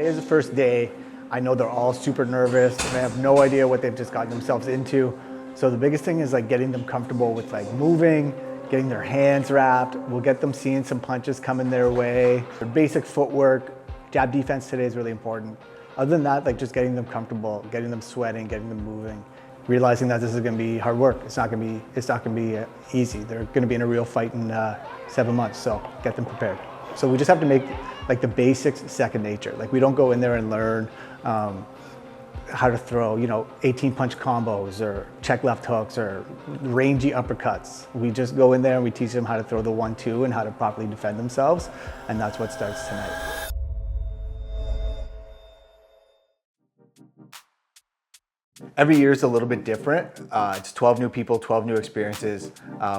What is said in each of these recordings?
Today is the first day. I know they're all super nervous. They have no idea what they've just gotten themselves into. So the biggest thing is like getting them comfortable with like moving, getting their hands wrapped. We'll get them seeing some punches coming their way. Their basic footwork, jab defense today is really important. Other than that, like just getting them comfortable, getting them sweating, getting them moving. Realizing that this is going to be hard work. It's not going to be easy. They're going to be in a real fight in 7 months. So get them prepared. So we just have to make like the basics second nature. Like we don't go in there and learn how to throw, 18 punch combos or check left hooks or rangy uppercuts. We just go in there and we teach them how to throw the 1-2 and how to properly defend themselves. And that's what starts tonight. Every year is a little bit different. It's 12 new people, 12 new experiences.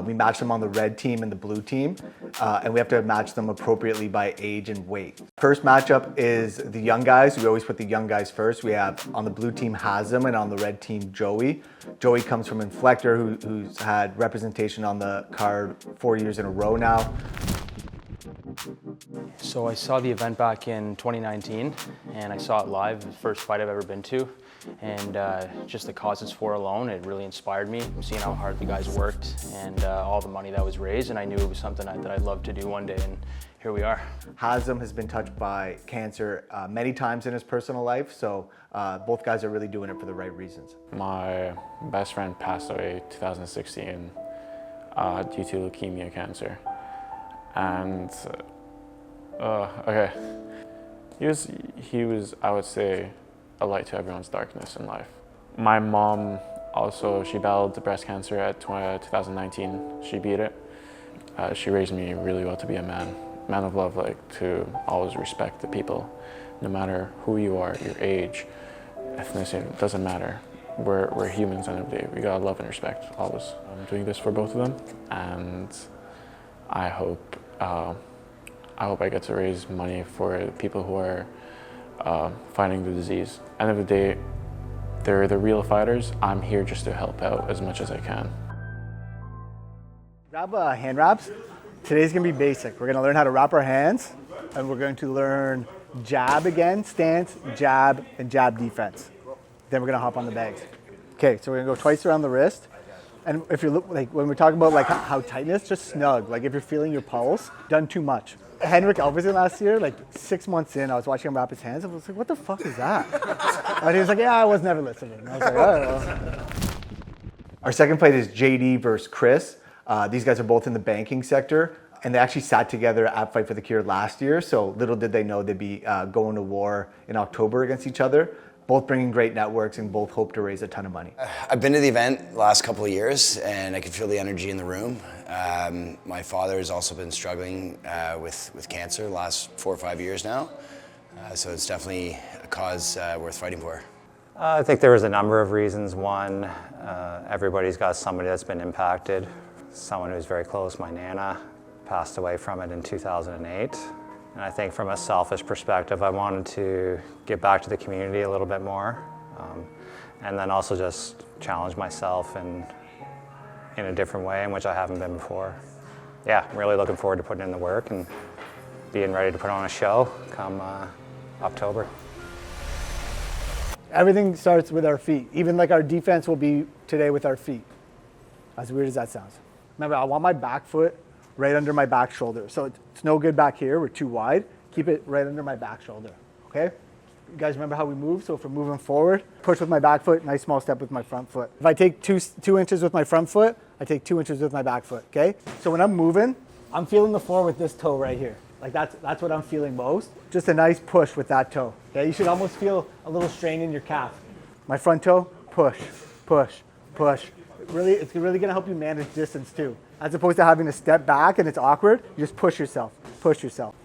We match them on the red team and the blue team, and we have to match them appropriately by age and weight. First matchup is the young guys. We always put the young guys first. We have on the blue team Hazem and on the red team Joey. Joey comes from Inflector, who's had representation on the card 4 years in a row now. So I saw the event back in 2019 and I saw it live, the first fight I've ever been to. And just the cause it's for alone, it really inspired me, seeing how hard the guys worked and all the money that was raised. And I knew it was something that I'd love to do one day, and here we are. Hazem has been touched by cancer many times in his personal life, so both guys are really doing it for the right reasons. My best friend passed away in 2016 due to leukemia cancer. And he was, I would say, a light to everyone's darkness in life. My mom also, she battled breast cancer at 2019. She beat it. She raised me really well to be a man of love, like to always respect the people, no matter who you are, your age, ethnicity, it doesn't matter. We're humans at the end of the day. We gotta love and respect always. I'm doing this for both of them, and I hope I get to raise money for people who are fighting the disease. End of the day, they're the real fighters. I'm here just to help out as much as I can. Grab hand wraps. Today's gonna be basic. We're gonna learn how to wrap our hands, and we're going to learn jab again, stance, jab, and jab defense. Then we're gonna hop on the bags. Okay, so we're gonna go twice around the wrist. And if you look, like when we're talking about like how tightness, just snug. Like if you're feeling your pulse, done too much. Henrik Elverson last year, like 6 months in, I was watching him wrap his hands. I was like, what the fuck is that? And he was like, yeah, I was never listening. I was like, oh. Our second fight is JD versus Chris. These guys are both in the banking sector, and they actually sat together at Fight for the Cure last year. So little did they know they'd be going to war in October against each other. Both bringing great networks and both hope to raise a ton of money. I've been to the event the last couple of years and I can feel the energy in the room. My father has also been struggling with cancer the last 4 or 5 years now. So it's definitely a cause worth fighting for. I think there was a number of reasons. One, everybody's got somebody that's been impacted. Someone who's very close, my Nana, passed away from it in 2008. And I think from a selfish perspective, I wanted to give back to the community a little bit more. And then also just challenge myself in a different way in which I haven't been before. Yeah, I'm really looking forward to putting in the work and being ready to put on a show come October. Everything starts with our feet. Even like our defense will be today with our feet. As weird as that sounds. Remember, I want my back foot right under my back shoulder. So it's no good back here, we're too wide. Keep it right under my back shoulder, okay? You guys remember how we move? So if we're moving forward, push with my back foot, nice small step with my front foot. If I take two inches with my front foot, I take 2 inches with my back foot, okay? So when I'm moving, I'm feeling the floor with this toe right here. Like that's what I'm feeling most. Just a nice push with that toe, okay? You should almost feel a little strain in your calf. My front toe, push, push, push. It's really gonna help you manage distance too. As opposed to having to step back and it's awkward, you just push yourself, push yourself.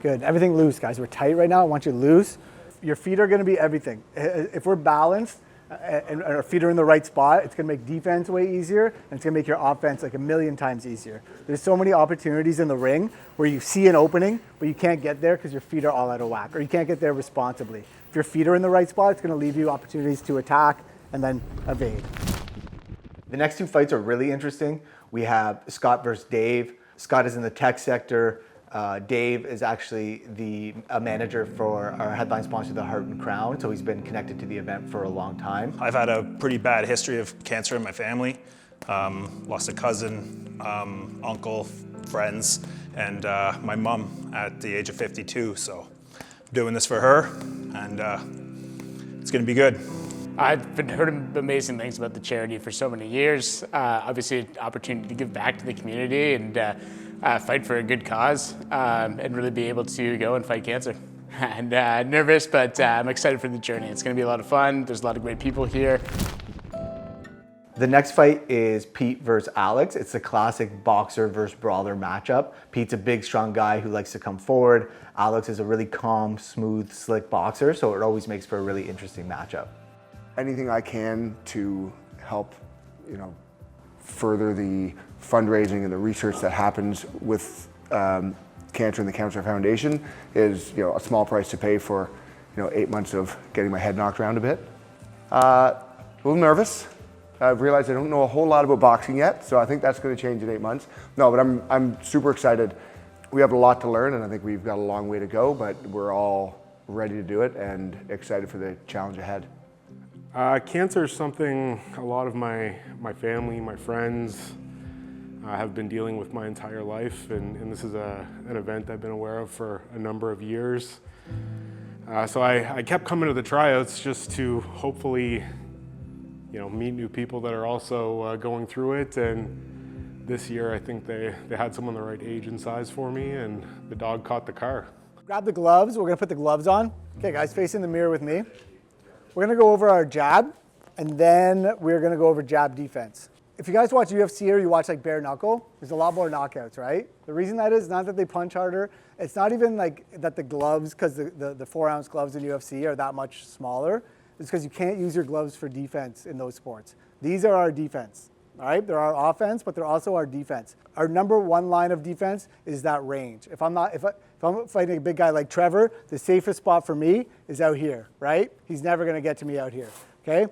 Good, everything loose, guys. We're tight right now, I want you loose. Your feet are gonna be everything. If we're balanced and our feet are in the right spot, it's gonna make defense way easier and it's gonna make your offense like 1,000,000 times easier. There's so many opportunities in the ring where you see an opening, but you can't get there because your feet are all out of whack, or you can't get there responsibly. If your feet are in the right spot, it's gonna leave you opportunities to attack and then evade. The next two fights are really interesting. We have Scott versus Dave. Scott is in the tech sector. Dave is actually a manager for our headline sponsor, the Heart and Crown, so he's been connected to the event for a long time. I've had a pretty bad history of cancer in my family. Lost a cousin, uncle, friends, and my mom at the age of 52. So I'm doing this for her, and it's gonna be good. I've been heard amazing things about the charity for so many years. Obviously, an opportunity to give back to the community and fight for a good cause, and really be able to go and fight cancer. And nervous, but I'm excited for the journey. It's going to be a lot of fun. There's a lot of great people here. The next fight is Pete versus Alex. It's a classic boxer versus brawler matchup. Pete's a big, strong guy who likes to come forward. Alex is a really calm, smooth, slick boxer, so it always makes for a really interesting matchup. Anything I can to help, further the fundraising and the research that happens with cancer and the Cancer Foundation is, a small price to pay for, 8 months of getting my head knocked around a bit. A little nervous. I've realized I don't know a whole lot about boxing yet, so I think that's going to change in 8 months. No, but I'm super excited. We have a lot to learn, and I think we've got a long way to go, but we're all ready to do it and excited for the challenge ahead. Cancer is something a lot of my family, my friends have been dealing with my entire life, and this is an event I've been aware of for a number of years. So I kept coming to the tryouts just to hopefully, meet new people that are also going through it. And this year I think they had someone the right age and size for me, and the dog caught the car. Grab the gloves. We're going to put the gloves on. Okay, guys, face in the mirror with me. We're going to go over our jab, and then we're going to go over jab defense. If you guys watch UFC or you watch like bare knuckle, there's a lot more knockouts, right? The reason that is not that they punch harder. It's not even like that the gloves, because the 4-ounce gloves in UFC are that much smaller. It's because you can't use your gloves for defense in those sports. These are our defense, all right? They're our offense, but they're also our defense. Our number one line of defense is that range. If I'm fighting a big guy like Trevor, the safest spot for me is out here, right? He's never going to get to me out here, okay?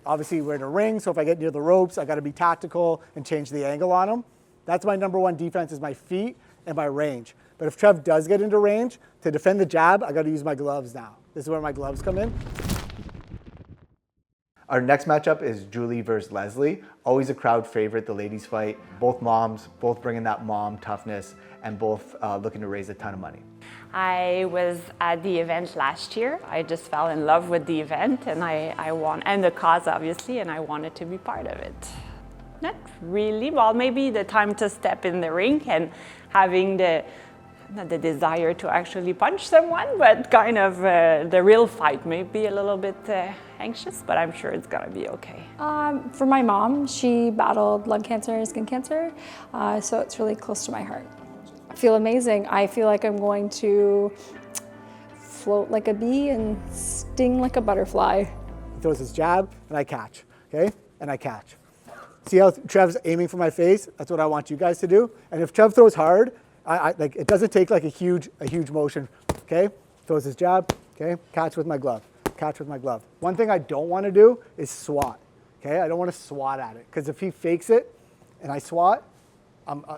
Obviously we're in a ring, so if I get near the ropes, I got to be tactical and change the angle on him. That's my number one defense, is my feet and my range. But if Trev does get into range, to defend the jab, I got to use my gloves now. This is where my gloves come in. Our next matchup is Julie versus Leslie. Always a crowd favorite, the ladies fight. Both moms, both bringing that mom toughness, and both looking to raise a ton of money. I was at the event last year. I just fell in love with the event, and and the cause obviously, and I wanted to be part of it. Not really. Well, maybe the time to step in the ring and having not the desire to actually punch someone, but kind of the real fight. Maybe a little bit anxious, but I'm sure it's gonna be okay. For my mom, she battled lung cancer and skin cancer, so it's really close to my heart. I feel amazing. I feel like I'm going to float like a bee and sting like a butterfly. He throws his jab, and I catch, okay? And I catch. See how Trev's aiming for my face? That's what I want you guys to do. And if Trev throws hard, it doesn't take like a huge motion, okay? Throws his jab, okay? Catch with my glove, catch with my glove. One thing I don't want to do is swat, okay? I don't want to swat at it, because if he fakes it and I swat,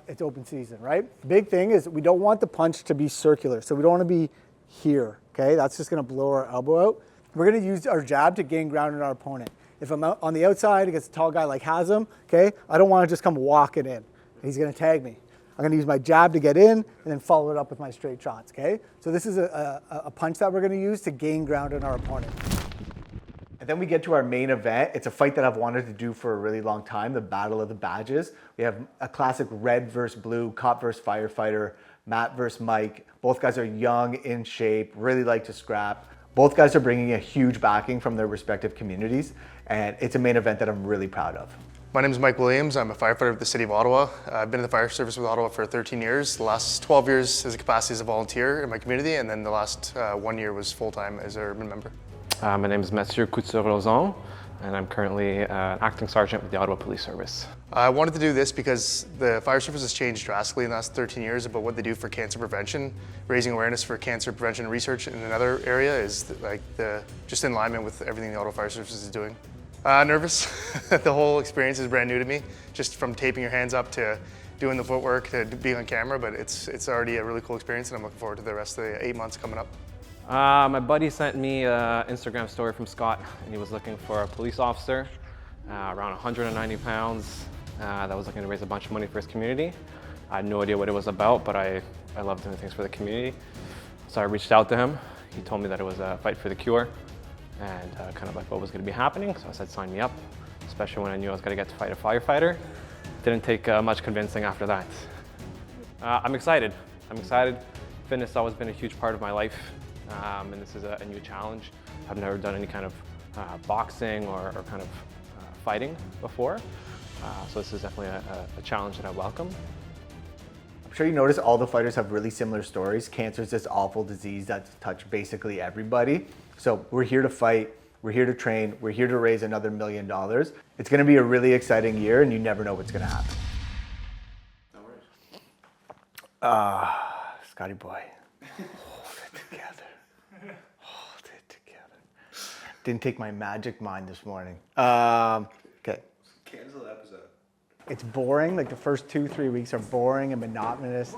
it's open season, right? The big thing is we don't want the punch to be circular, so we don't want to be here, okay? That's just going to blow our elbow out. We're going to use our jab to gain ground on our opponent. If I'm on the outside against a tall guy like Hazem, okay, I don't want to just come walking in. He's going to tag me. I'm going to use my jab to get in and then follow it up with my straight shots, okay? So this is a punch that we're going to use to gain ground on our opponent. And then we get to our main event. It's a fight that I've wanted to do for a really long time, the Battle of the Badges. We have a classic red versus blue, cop versus firefighter, Matt versus Mike. Both guys are young, in shape, really like to scrap. Both guys are bringing a huge backing from their respective communities, and it's a main event that I'm really proud of. My name is Mike Williams. I'm a firefighter with the City of Ottawa. I've been in the fire service with Ottawa for 13 years. The last 12 years as a capacity as a volunteer in my community, and then the last 1 year was full-time as an urban member. My name is Mathieu Couture-Lozon, and I'm currently an acting sergeant with the Ottawa Police Service. I wanted to do this because the fire service has changed drastically in the last 13 years about what they do for cancer prevention. Raising awareness for cancer prevention research in another area is just in alignment with everything the Ottawa Fire Service is doing. Nervous. The whole experience is brand new to me, just from taping your hands up to doing the footwork to being on camera, but it's already a really cool experience, and I'm looking forward to the rest of the 8 months coming up. My buddy sent me an Instagram story from Scott, and he was looking for a police officer, around 190 pounds, that was looking to raise a bunch of money for his community. I had no idea what it was about, but I love doing things for the community. So I reached out to him. He told me that it was a fight for the cure, and kind of like what was going to be happening. So I said, sign me up, especially when I knew I was going to get to fight a firefighter. Didn't take much convincing after that. I'm excited. Fitness has always been a huge part of my life, and this is a new challenge. I've never done any kind of boxing or kind of fighting before, so this is definitely a challenge that I welcome. I'm sure you notice all the fighters have really similar stories. Cancer is this awful disease that's touched basically everybody. So we're here to fight, we're here to train, we're here to raise another $1 million. It's gonna be a really exciting year, and you never know what's gonna happen. No worries. Scotty boy, hold it together. Hold it together. Didn't take my magic mind this morning. Okay. Cancel the episode. It's boring. Like the first 2-3 weeks are boring and monotonous.